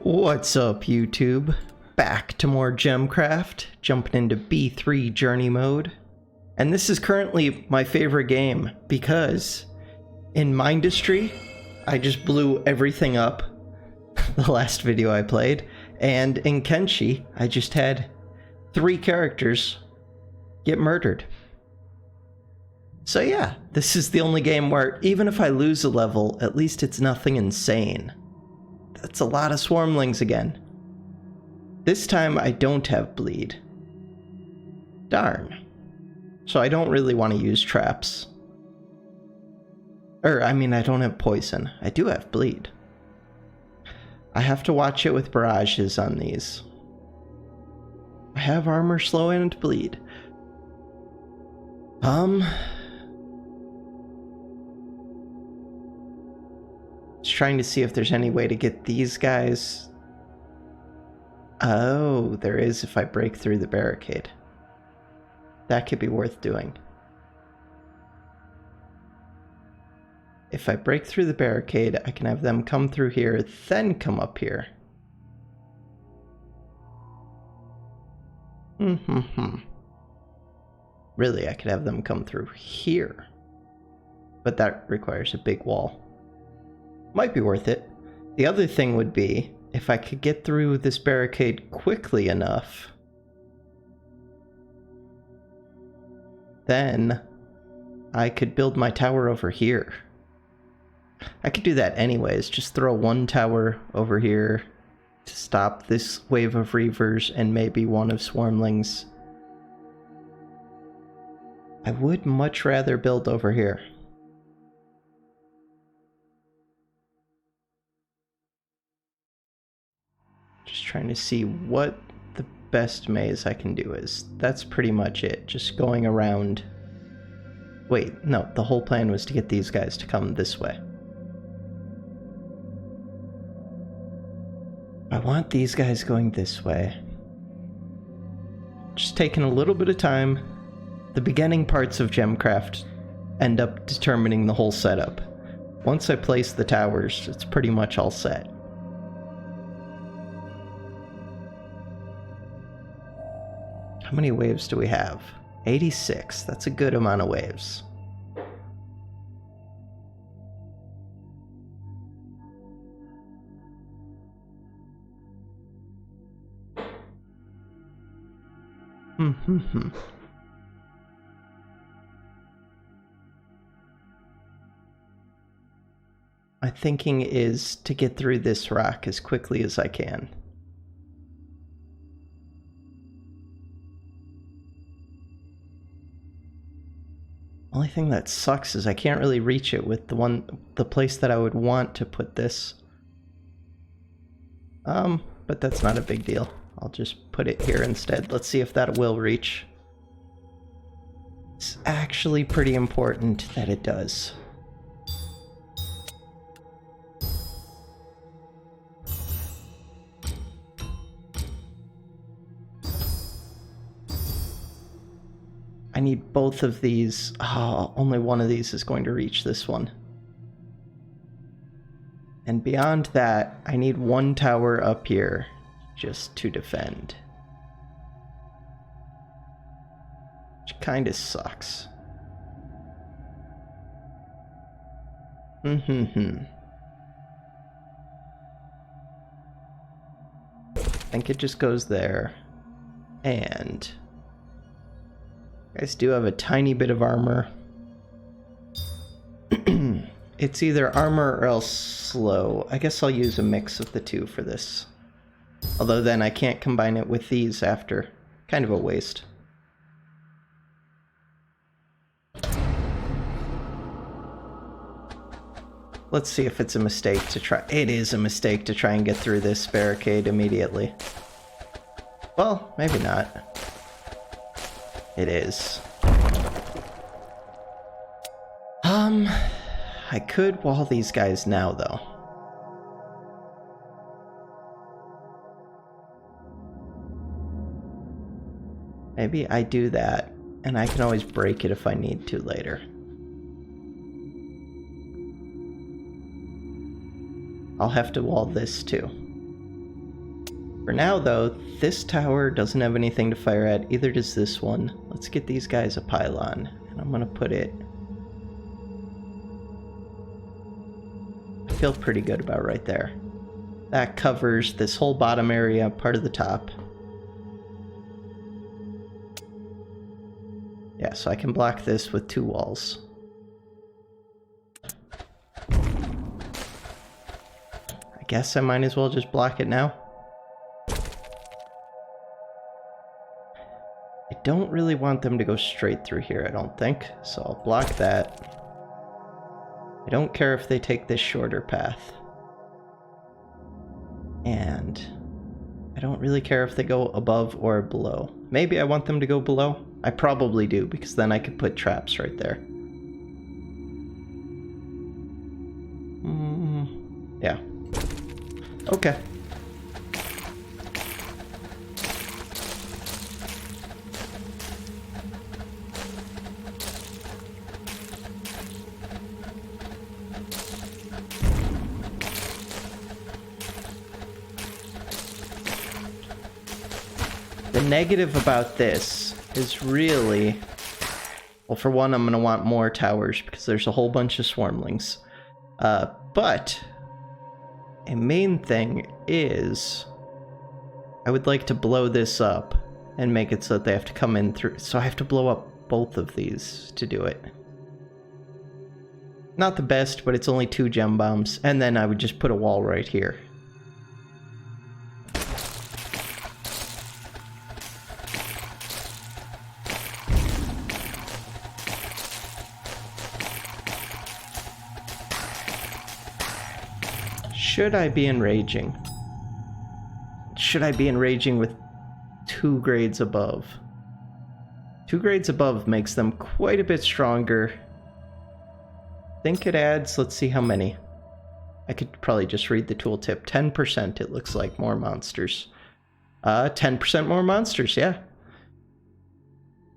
What's up, YouTube? Back to more Gemcraft, jumping into B3 journey mode. And this is currently my favorite game because in Mindustry, I just blew everything up the last video I played, and in Kenshi, I just had 3 characters get murdered. So yeah, this is the only game where even if I lose a level, at least it's nothing insane. That's a lot of swarmlings again. This time I don't have bleed. Darn. So I don't really want to use traps. I don't have poison. I do have bleed. I have to watch it with barrages on these. I have armor, slow, and bleed. Just trying to see if there's any way to get these guys. Oh, there is if I break through the barricade. That could be worth doing. If I break through the barricade, I can have them come through here, then come up here. Really, I could have them come through here. But that requires a big wall. Might be worth it. The other thing would be, if I could get through this barricade quickly enough, then I could build my tower over here. I could do that anyways, just throw one tower over here to stop this wave of reavers and maybe one of swarmlings. I would much rather build over here. Just trying to see what the best maze I can do is. That's pretty much it, just going around. Wait, no, the whole plan was to get these guys to come this way. I want these guys going this way. Just taking a little bit of time. The beginning parts of Gemcraft end up determining the whole setup. Once I place the towers, it's pretty much all set. How many waves do we have? 86. That's a good amount of waves. My thinking is to get through this rock as quickly as I can. Only thing that sucks is I can't really reach it with the place that I would want to put this. But that's not a big deal. I'll just put it here instead. Let's see if that will reach. It's actually pretty important that it does. I need both of these. Oh, only one of these is going to reach this one. And beyond that, I need one tower up here just to defend. Which kind of sucks. I think it just goes there. And you guys do have a tiny bit of armor. It's either armor or else slow. I guess I'll use a mix of the two for this. Although then I can't combine it with these after. Kind of a waste. Let's see if it's a mistake to try. It is a mistake to try and get through this barricade immediately. Well, maybe not. It is. I could wall these guys now, though. Maybe I do that, and I can always break it if I need to later. I'll have to wall this too. For now, though, this tower doesn't have anything to fire at. Either does this one. Let's get these guys a pylon. And I'm gonna put it... I feel pretty good about right there. That covers this whole bottom area, part of the top. Yeah, so I can block this with 2 walls. I guess I might as well just block it now. I don't really want them to go straight through here, I don't think. So I'll block that. I don't care if they take this shorter path. And I don't really care if they go above or below. Maybe I want them to go below. I probably do, because then I could put traps right there. Yeah. Okay. The negative about this is really... Well, for one, I'm going to want more towers because there's a whole bunch of swarmlings. But a main thing is I would like to blow this up and make it so that they have to come in through. So I have to blow up both of these to do it. Not the best, but it's only 2 gem bombs. And then I would just put a wall right here. Should I be enraging? Should I be enraging with 2 grades above? 2 grades above makes them quite a bit stronger. I think it adds, let's see how many. I could probably just read the tooltip. 10% it looks like, more monsters. 10% more monsters, yeah.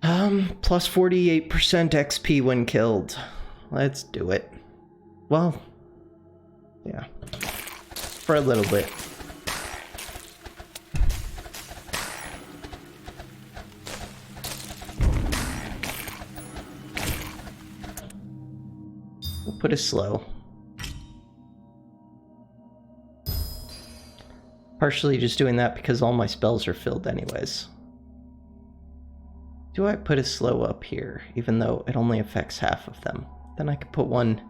Plus 48% XP when killed. Let's do it. Well, yeah. For a little bit. We'll put a slow. Partially just doing that because all my spells are filled anyways. Do I put a slow up here, even though it only affects half of them? Then I could put one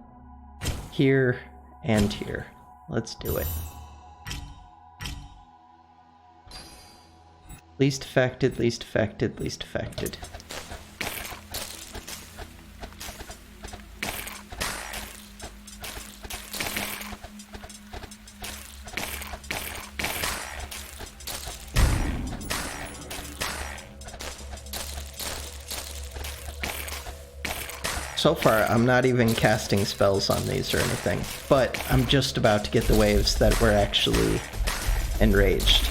here and here. Let's do it. Least affected, least affected, least affected. So far, I'm not even casting spells on these or anything, but I'm just about to get the waves that were actually enraged.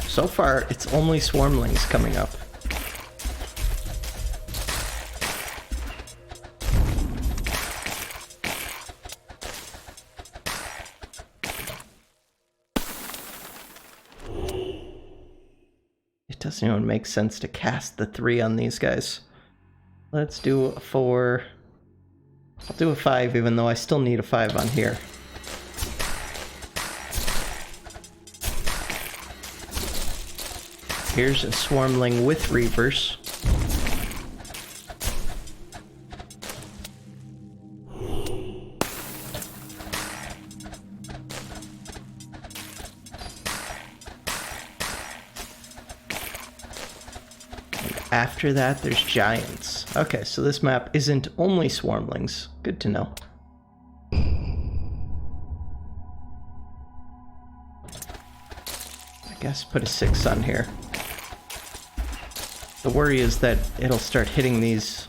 So far, it's only swarmlings coming up. It doesn't even make sense to cast the 3 on these guys. Let's do a 4. I'll do a 5, even though I still need a 5 on here. Here's a swarmling with reavers. And after that, there's giants. Okay, so this map isn't only swarmlings. Good to know. I guess put a 6 on here. The worry is that it'll start hitting these.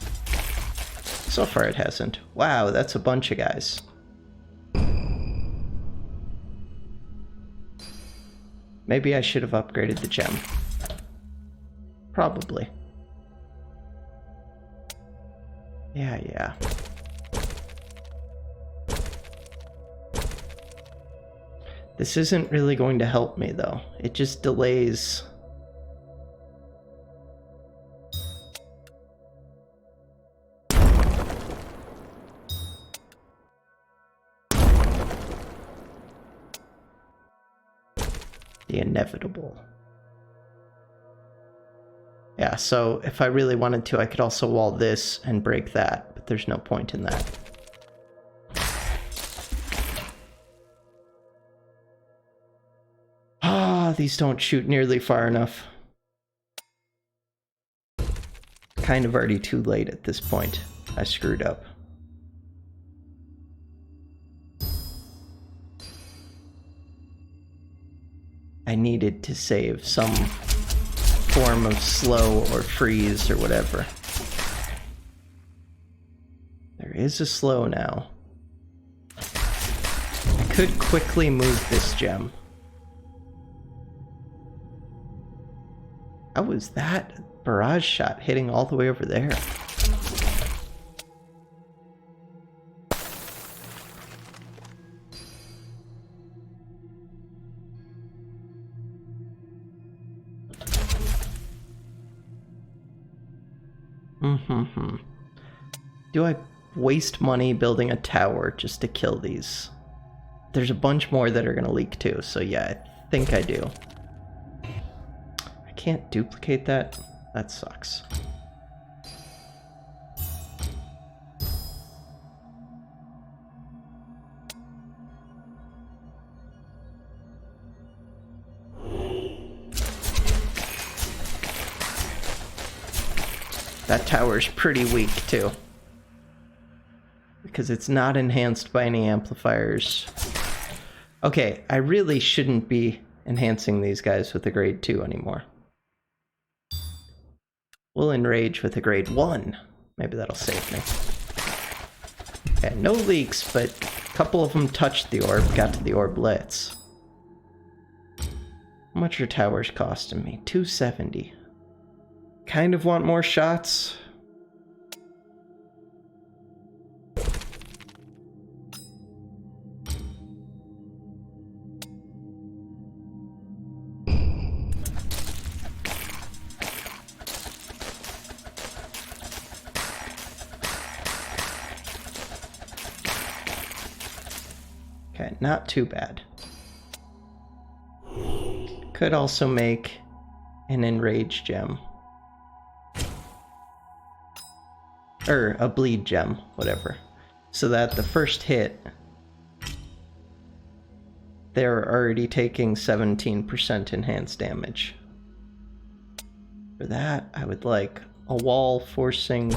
So far it hasn't. Wow, that's a bunch of guys. Maybe I should have upgraded the gem. Probably. Yeah. This isn't really going to help me, though. It just delays. The inevitable. Yeah, so if I really wanted to, I could also wall this and break that, but there's no point in that. These don't shoot nearly far enough. Kind of already too late at this point. I screwed up. I needed to save some form of slow or freeze or whatever. There is a slow now. I could quickly move this gem. How was that barrage shot hitting all the way over there? Do I waste money building a tower just to kill these? There's a bunch more that are gonna leak too, so yeah, I think I do. I can't duplicate that? That sucks. That tower's pretty weak too, because it's not enhanced by any amplifiers. Okay, I really shouldn't be enhancing these guys with a grade 2 anymore. We'll enrage with a grade 1. Maybe that'll save me. Okay, no leaks, but a couple of them touched the orb, got to the orb blitz. How much are towers costing me? 270. Kind of want more shots. Okay, not too bad. Could also make an enrage gem. Or a bleed gem, whatever. So that the first hit, they're already taking 17% enhanced damage. For that, I would like a wall forcing,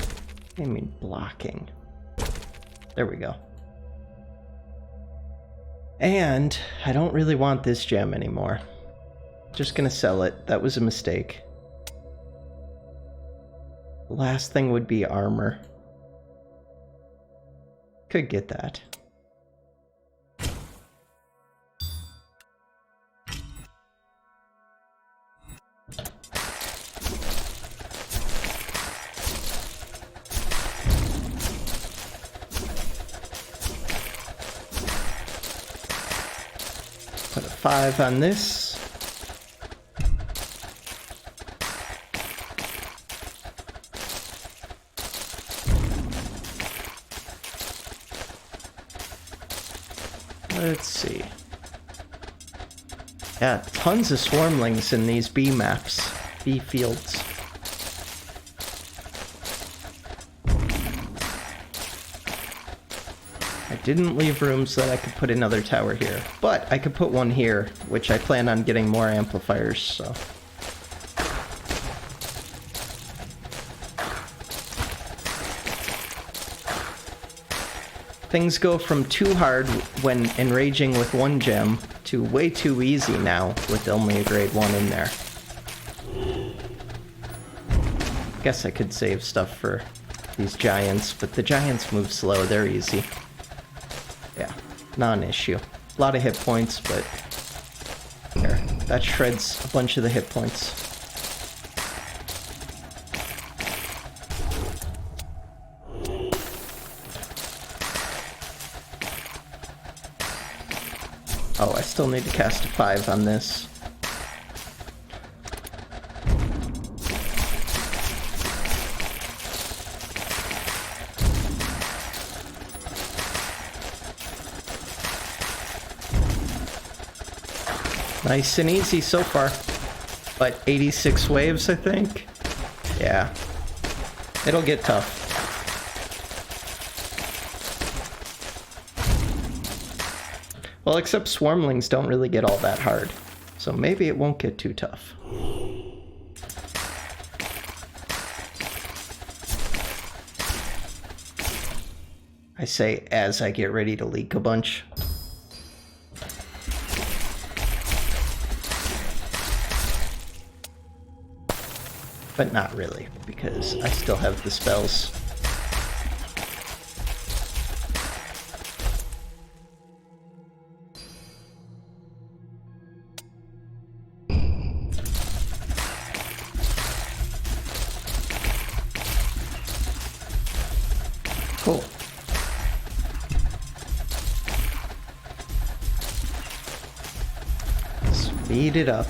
I mean blocking. There we go. And I don't really want this gem anymore. Just gonna sell it. That was a mistake. The last thing would be armor. Could get that. Put a 5 on this. Let's see. Yeah, tons of swarmlings in these B maps, B fields. I didn't leave room so that I could put another tower here, but I could put one here, which I plan on getting more amplifiers, so. Things go from too hard when enraging with one gem to way too easy now with only a grade 1 in there. Guess I could save stuff for these giants, but the giants move slow, they're easy. Yeah, non-issue. A lot of hit points, but there, that shreds a bunch of the hit points. Oh, I still need to cast a 5 on this. Nice and easy so far. But 86 waves, I think? Yeah. It'll get tough. Well, except swarmlings don't really get all that hard. So maybe it won't get too tough. I say as I get ready to leak a bunch. But not really, because I still have the spells. Cool. Speed it up.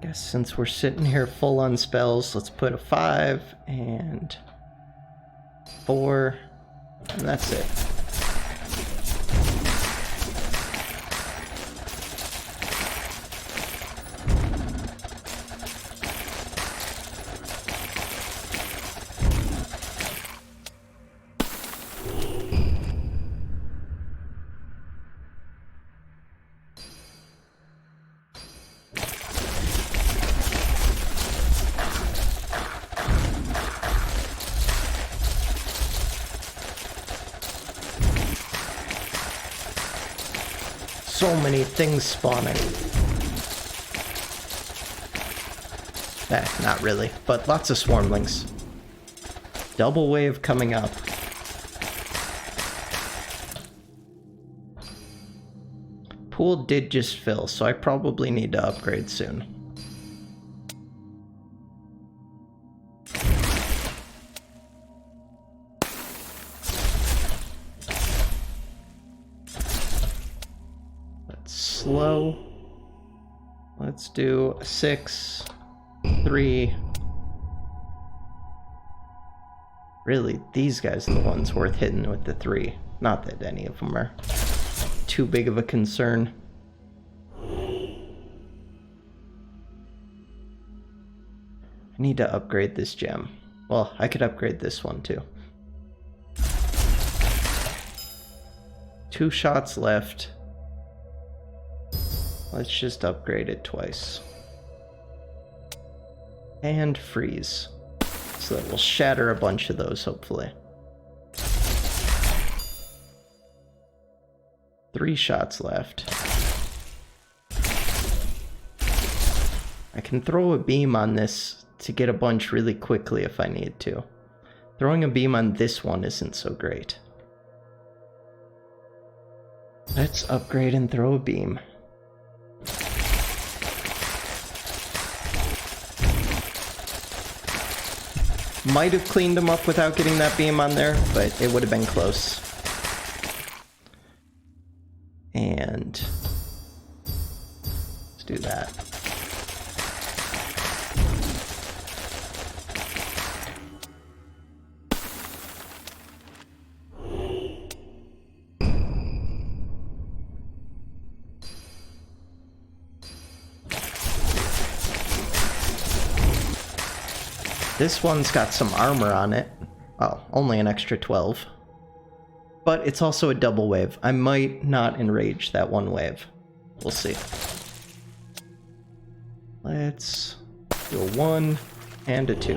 Guess since we're sitting here full on spells, let's put a 5 and 4, and that's it. So many things spawning. Not really, but lots of swarmlings. Double wave coming up. Pool did just fill, so I probably need to upgrade soon. Slow. Let's do a 6, 3. Really, these guys are the ones worth hitting with the 3. Not that any of them are too big of a concern. I need to upgrade this gem. Well, I could upgrade this one too. 2 shots left. Let's just upgrade it twice. And freeze. So that will shatter a bunch of those, hopefully. 3 shots left. I can throw a beam on this to get a bunch really quickly if I need to. Throwing a beam on this one isn't so great. Let's upgrade and throw a beam. Might have cleaned them up without getting that beam on there, but it would have been close. And let's do that. This one's got some armor on it. Oh, only an extra 12. But it's also a double wave. I might not enrage that one wave. We'll see. Let's do a 1 and a 2.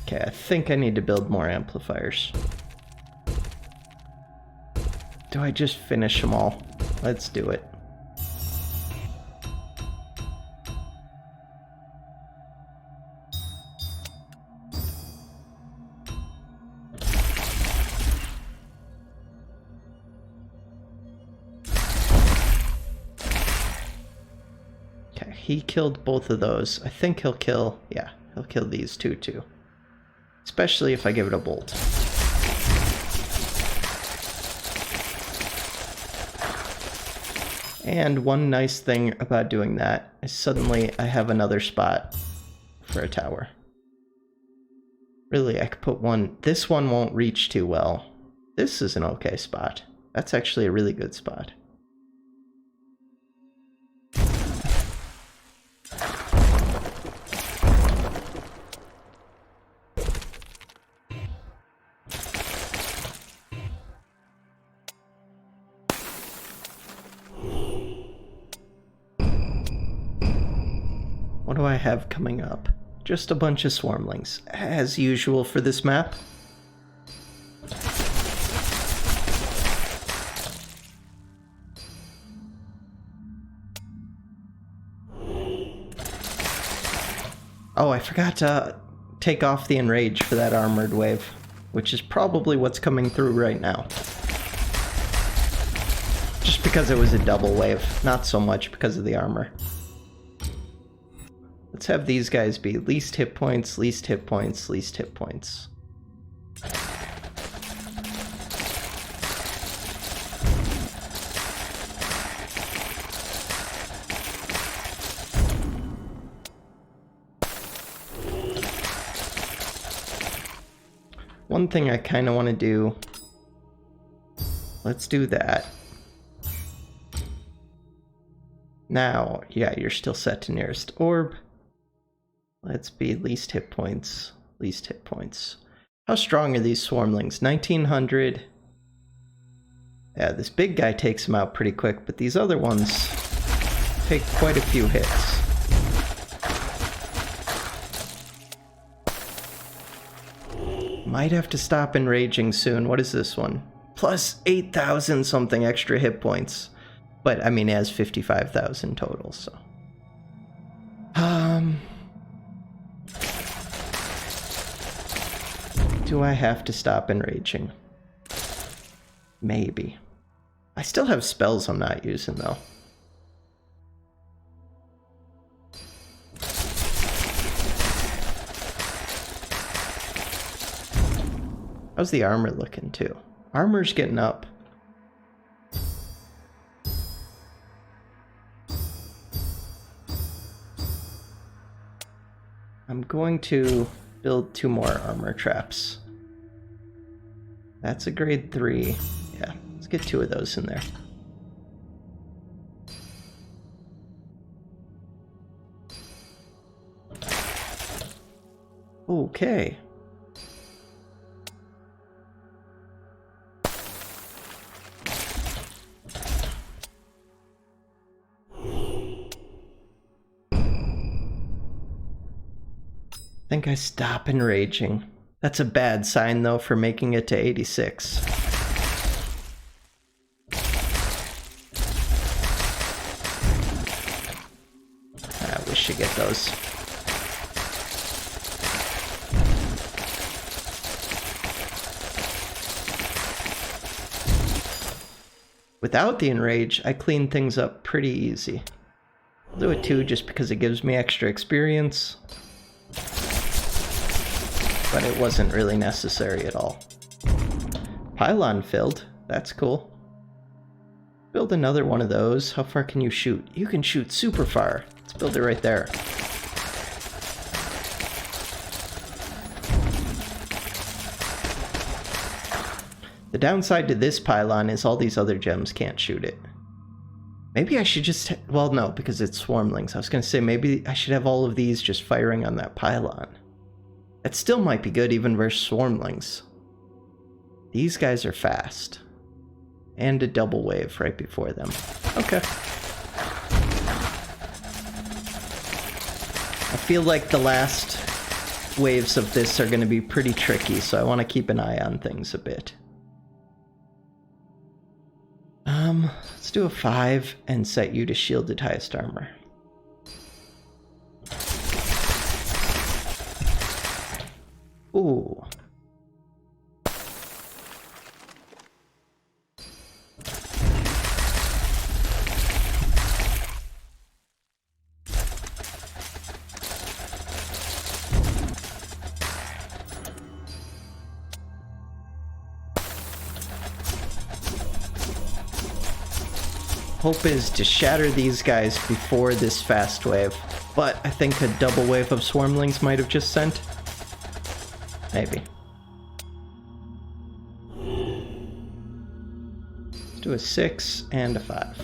Okay, I think I need to build more amplifiers. Do I just finish them all? Let's do it. Okay. he killed both of those. I think he'll kill... yeah, he'll kill these two too. Especially if I give it a bolt. And one nice thing about doing that is suddenly I have another spot for a tower. Really, I could put one... this one won't reach too well. This is an okay spot. That's actually a really good spot. What do I have coming up? Just a bunch of swarmlings, as usual for this map. Oh, I forgot to take off the enrage for that armored wave, which is probably what's coming through right now. Just because it was a double wave, not so much because of the armor. Let's have these guys be least hit points, least hit points, least hit points. One thing I kind of want to do, let's do that. Now, yeah, you're still set to nearest orb. Let's be least hit points, least hit points. How strong are these swarmlings? 1900. Yeah, this big guy takes them out pretty quick, but these other ones take quite a few hits. Might have to stop enraging soon. What is this one? Plus 8,000 something extra hit points. But, I mean, it has 55,000 total, so... do I have to stop enraging? Maybe. I still have spells I'm not using, though. How's the armor looking, too? Armor's getting up. I'm going to build 2 more armor traps. That's a grade 3. Yeah, let's get 2 of those in there. Okay. I think I stop enraging. That's a bad sign, though, for making it to 86. We should get those. Without the enrage, I clean things up pretty easy. I'll do it too, just because it gives me extra experience. But it wasn't really necessary at all. Pylon filled. That's cool. Build another one of those. How far can you shoot? You can shoot super far. Let's build it right there. The downside to this pylon is all these other gems can't shoot it. Maybe I should just... well, no, because it's swarmlings. I was going to say maybe I should have all of these just firing on that pylon. That still might be good even versus swarmlings. These guys are fast. And a double wave right before them. Okay. I feel like the last waves of this are going to be pretty tricky, so I want to keep an eye on things a bit. Let's do a 5 and set you to shielded highest armor. Ooh. Hope is to shatter these guys before this fast wave, but I think a double wave of swarmlings might have just sent. Maybe. Let's do a 6 and a 5.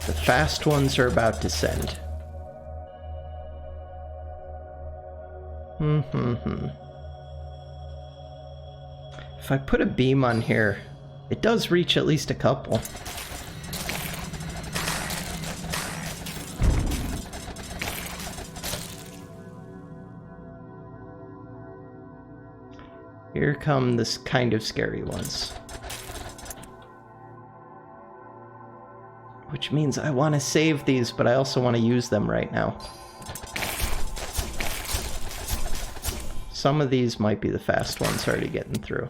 The fast ones are about to send. If I put a beam on here, it does reach at least a couple. Here come this kind of scary ones. Which means I want to save these, but I also want to use them right now. Some of these might be the fast ones already getting through.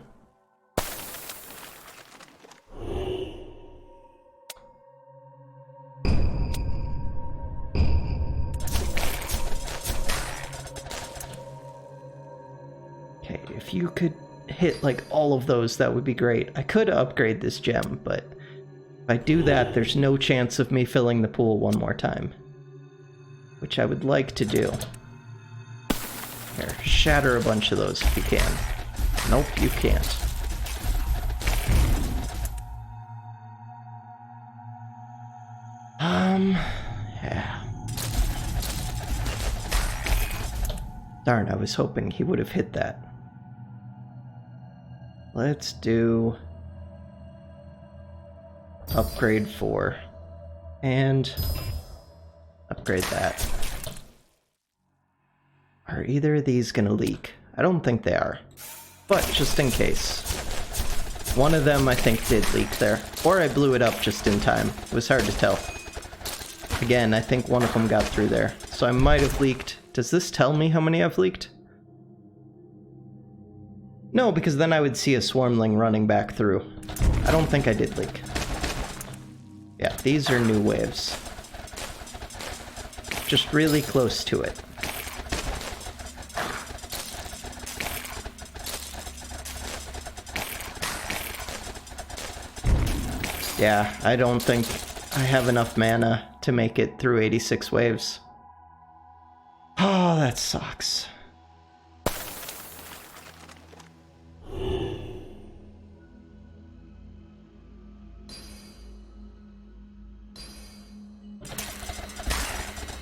Okay, if you could hit like all of those, that would be great. I could upgrade this gem, but if I do that, there's no chance of me filling the pool one more time. Which I would like to do. Here, shatter a bunch of those if you can. Nope, you can't. Yeah. Darn, I was hoping he would have hit that. Let's do upgrade 4 and upgrade that. Are either of these gonna leak? I don't think they are, but just in case. One of them I think did leak there, or I blew it up just in time. It was hard to tell. Again, I think one of them got through there, so I might have leaked. Does this tell me how many I've leaked? No, because then I would see a swarmling running back through. I don't think I did leak. Yeah, these are new waves. Just really close to it. Yeah, I don't think I have enough mana to make it through 86 waves. Oh, that sucks.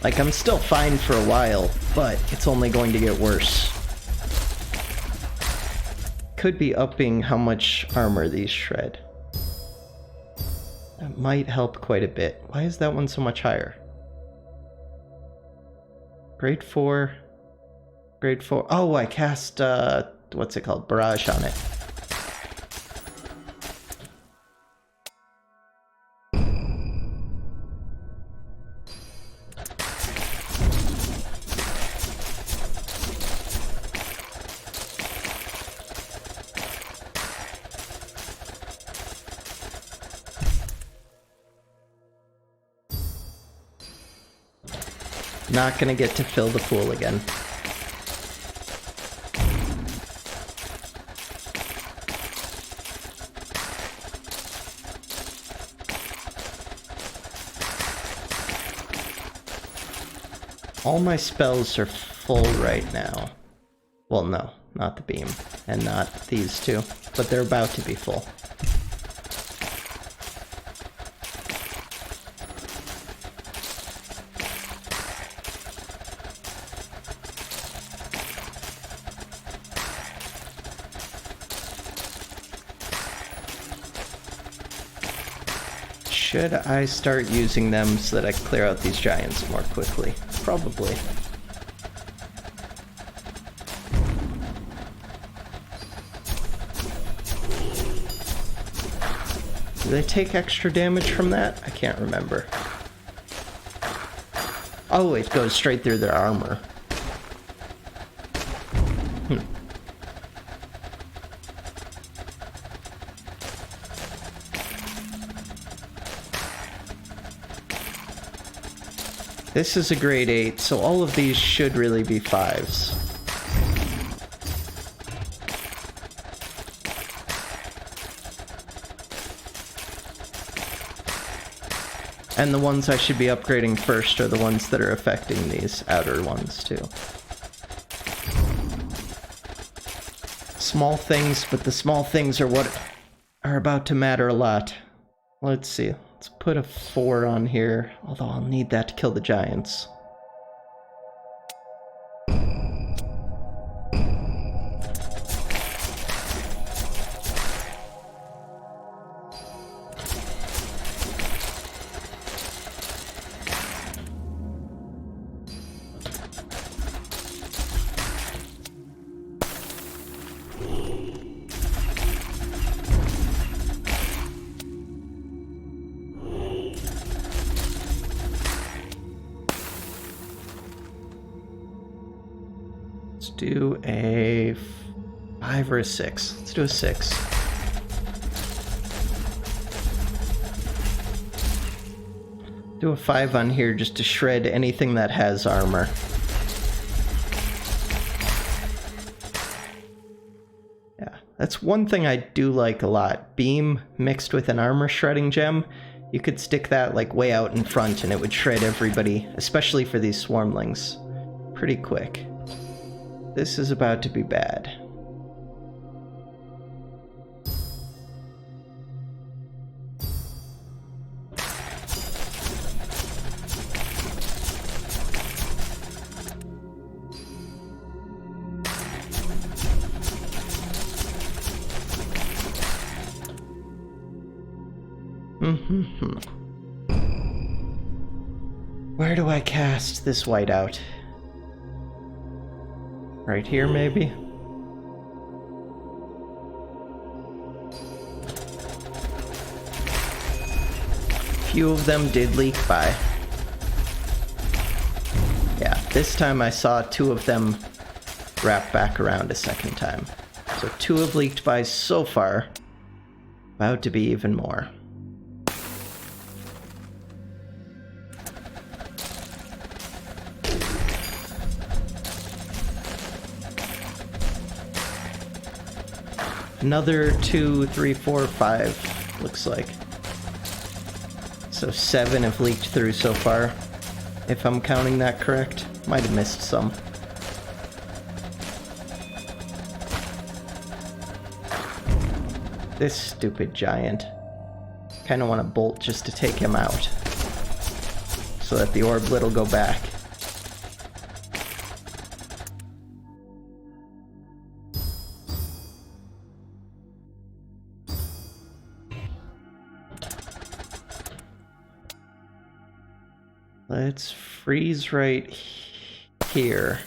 Like, I'm still fine for a while, but it's only going to get worse. Could be upping how much armor these shred. That might help quite a bit. Why is that one so much higher? Grade 4. Grade 4. Oh, I cast, what's it called? Barrage on it. Not gonna get to fill the pool again. All my spells are full right now. Well, no, not the beam, and not these two, but they're about to be full. Should I start using them so that I clear out these giants more quickly? Probably. Do they take extra damage from that? I can't remember. Oh, it goes straight through their armor. This is a grade 8, so all of these should really be 5s. And the ones I should be upgrading first are the ones that are affecting these outer ones, too. Small things, but the small things are what are about to matter a lot. Let's see. Let's put a 4 on here, although I'll need that to kill the giants. Let's do a 5 or a 6. Let's do a 6. Do a 5 on here just to shred anything that has armor. Yeah, that's one thing I do like a lot. Beam mixed with an armor shredding gem. You could stick that like way out in front and it would shred everybody, especially for these swarmlings, pretty quick. This is about to be bad. Where do I cast this whiteout? Right here, maybe? Few of them did leak by. Yeah, this time I saw 2 of them wrap back around a second time. So 2 have leaked by so far. About to be even more. Another 2, 3, 4, 5, looks like. So 7 have leaked through so far, if I'm counting that correct. Might have missed some. This stupid giant. Kinda want to bolt just to take him out, so that the orblet will go back. Let's freeze right here.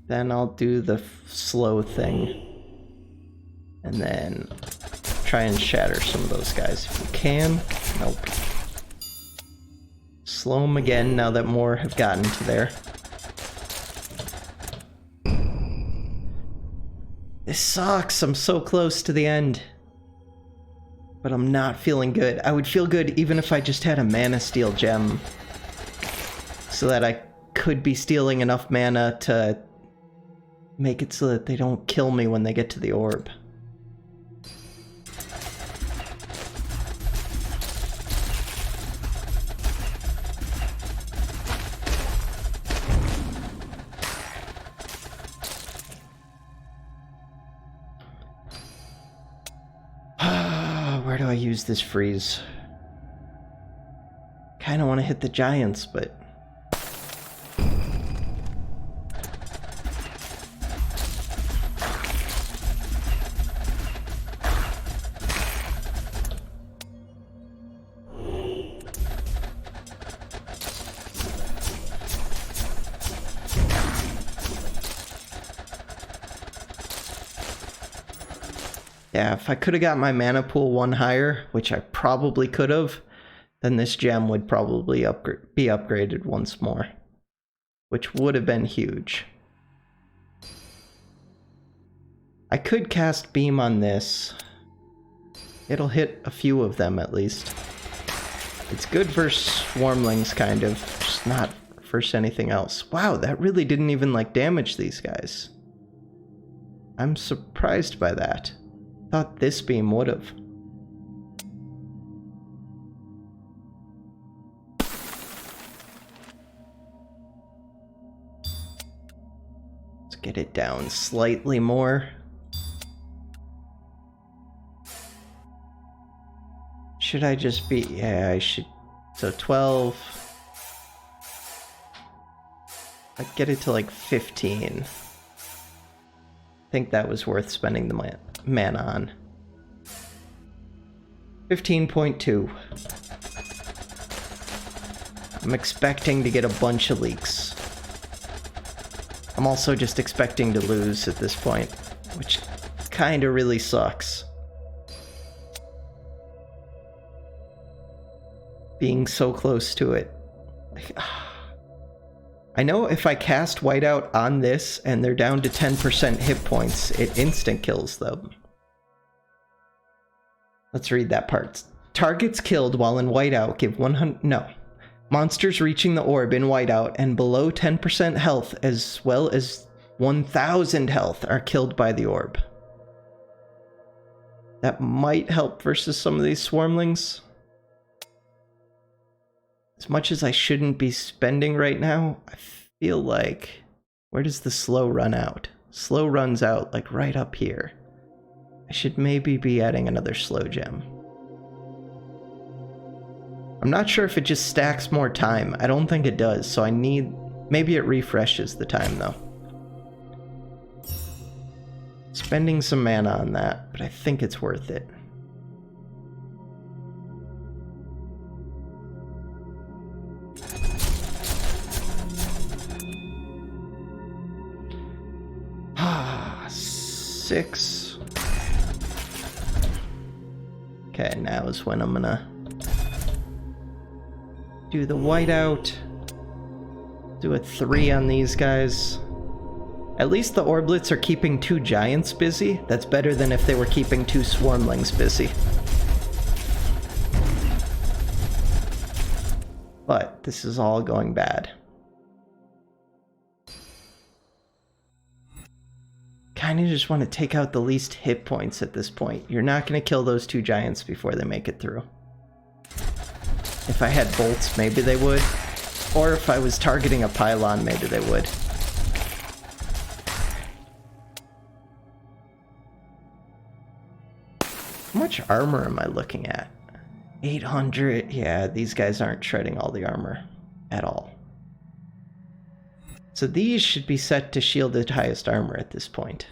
Then I'll do the slow thing. And then try and shatter some of those guys if we can. Nope. Slow them again now that more have gotten to there. This sucks. I'm so close to the end. But I'm not feeling good. I would feel good even if I just had a mana steal gem. So that I could be stealing enough mana to make it so that they don't kill me when they get to the orb. Where do I use this freeze? Kinda want to hit the giants, but... yeah, if I could have got my mana pool 1 higher, which I probably could have, then this gem would probably be upgraded once more, which would have been huge. I could cast Beam on this. It'll hit a few of them at least. It's good versus Swarmlings, kind of, just not versus anything else. Wow, that really didn't even like damage these guys. I'm surprised by that. Thought this beam would have. get it down slightly more. Should I just be... Yeah, I should... So 12... I'd get it to like 15. I think that was worth spending the mana on. 15.2. I'm expecting to get a bunch of leaks. I'm also just expecting to lose at this point, which kinda really sucks. Being so close to it. Like, I know if I cast Whiteout on this and they're down to 10% hit points, it instant kills them. Let's read that part. Targets killed while in Whiteout give 100... No. Monsters reaching the orb in Whiteout and below 10% health as well as 1,000 health are killed by the orb. That might help versus some of these swarmlings. As much as I shouldn't be spending right now, I feel like... Where does the slow run out? Slow runs out like right up here. I should maybe be adding another slow gem. I'm not sure if it just stacks more time. I don't think it does, so I need... Maybe it refreshes the time, though. Spending some mana on that, but I think it's worth it. Ah, 6. Okay, now is when I'm gonna do the whiteout. Do a 3 on these guys. At least the orblets are keeping 2 giants busy. That's better than if they were keeping 2 swarmlings busy. But this is all going bad. Kinda just want to take out the least hit points at this point. You're not going to kill those 2 giants before they make it through. If I had bolts, maybe they would. Or if I was targeting a pylon, maybe they would. How much armor am I looking at? 800. Yeah, these guys aren't shredding all the armor at all. So these should be set to shielded highest armor at this point.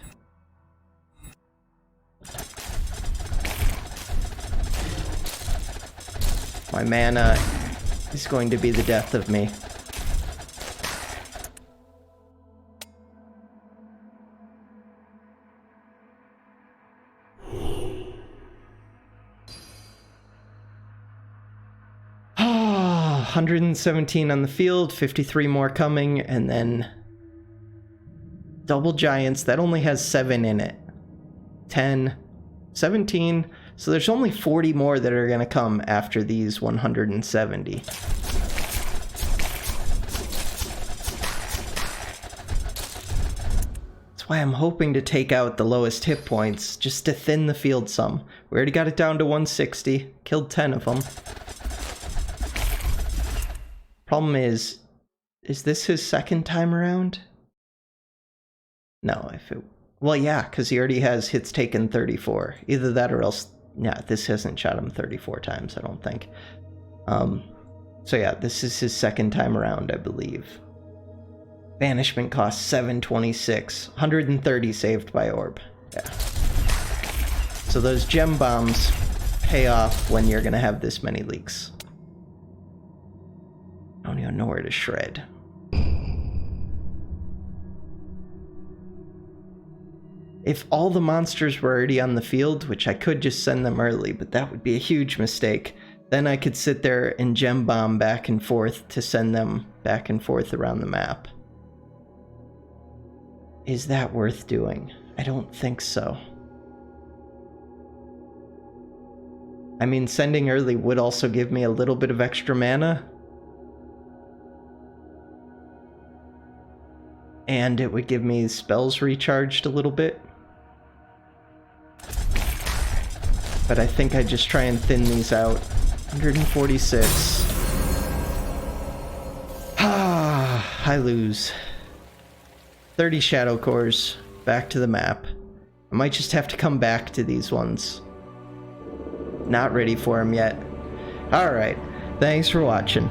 My mana is going to be the death of me. Ah, 117 on the field, 53 more coming, and then double giants. That only has 7 in it. 10, 17. So there's only 40 more that are going to come after these 170. That's why I'm hoping to take out the lowest hit points, just to thin the field some. We already got it down to 160, killed 10 of them. Problem is this his second time around? No, if it... Well, yeah, because he already has hits taken 34. Either that or else... Yeah, this hasn't shot him 34 times, I don't think. So yeah, this is his second time around, I believe. Banishment costs 726. 130 saved by orb. Yeah. So those gem bombs pay off when you're going to have this many leaks. I don't even know where to shred. If all the monsters were already on the field, which I could just send them early, but that would be a huge mistake, then I could sit there and gem bomb back and forth to send them back and forth around the map. Is that worth doing? I don't think so. I mean, sending early would also give me a little bit of extra mana. And it would give me spells recharged a little bit. But I think I just try and thin these out. 146. Ah, I lose. 30 shadow cores. Back to the map. I might just have to come back to these ones. Not ready for them yet. Alright, thanks for watching.